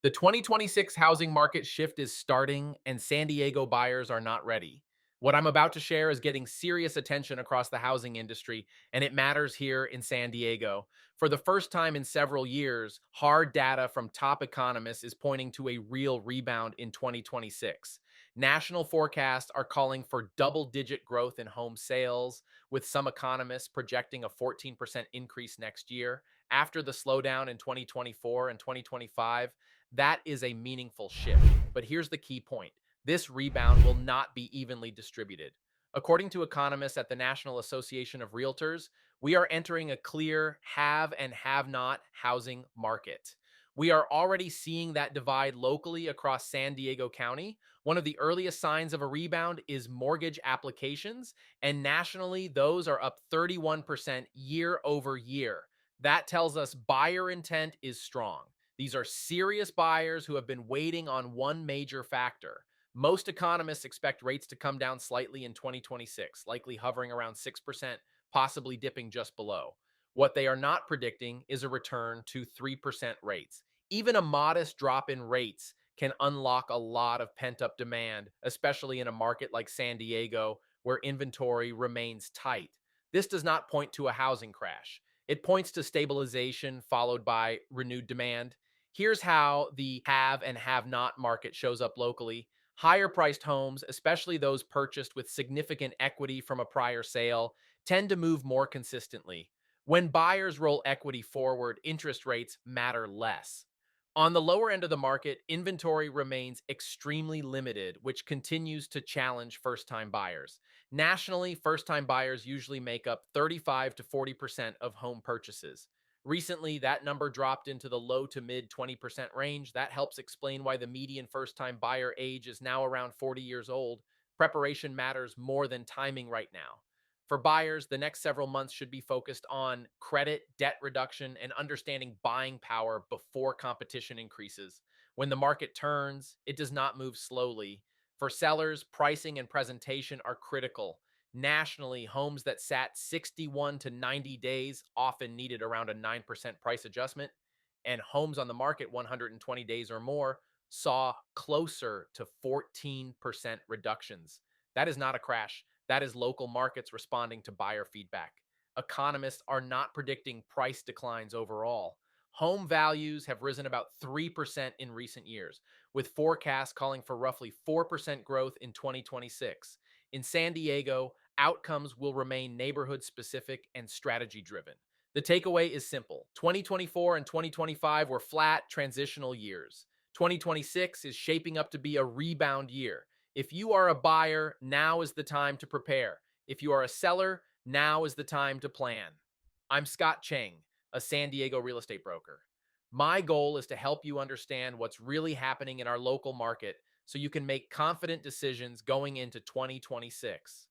The 2026 housing market shift is starting, and San Diego buyers are not ready. What I'm about to share is getting serious attention across the housing industry, and it matters here in San Diego. For the first time in several years, hard data from top economists is pointing to a real rebound in 2026. National forecasts are calling for double digit growth in home sales, with some economists projecting a 14% increase next year. After the slowdown in 2024 and 2025, that is a meaningful shift. But here's the key point: this rebound will not be evenly distributed. According to economists at the National Association of Realtors, we are entering a clear have and have not housing market. We are already seeing that divide locally across San Diego County. One of the earliest signs of a rebound is mortgage applications, and nationally, those are up 31% year over year. That tells us buyer intent is strong. These are serious buyers who have been waiting on one major factor. Most economists expect rates to come down slightly in 2026, likely hovering around 6%, possibly dipping just below. What they are not predicting is a return to 3% rates. Even a modest drop in rates can unlock a lot of pent up demand, especially in a market like San Diego, where inventory remains tight. This does not point to a housing crash. It points to stabilization followed by renewed demand. Here's how the have and have not market shows up locally. Higher priced homes, especially those purchased with significant equity from a prior sale, tend to move more consistently. When buyers roll equity forward, interest rates matter less. On the lower end of the market, inventory remains extremely limited, which continues to challenge first time buyers. Nationally, first time buyers usually make up 35 to 40% of home purchases. Recently, that number dropped into the low to mid 20% range. That helps explain why the median first time buyer age is now around 40 years old. Preparation matters more than timing right now. For buyers, the next several months should be focused on credit, debt reduction, and understanding buying power before competition increases. When the market turns, it does not move slowly. For sellers, pricing and presentation are critical. Nationally, homes that sat 61 to 90 days often needed around a 9% price adjustment, and homes on the market 120 days or more saw closer to 14% reductions. That is not a crash. That is local markets responding to buyer feedback. Economists are not predicting price declines overall. Home values have risen about 3% in recent years, with forecasts calling for roughly 4% growth in 2026. In San Diego, outcomes will remain neighborhood specific and strategy driven. The takeaway is simple: 2024 and 2025 were flat, transitional years. 2026 is shaping up to be a rebound year. If you are a buyer, now is the time to prepare. If you are a seller, now is the time to plan. I'm Scott Cheng, a San Diego real estate broker. My goal is to help you understand what's really happening in our local market so you can make confident decisions going into 2026.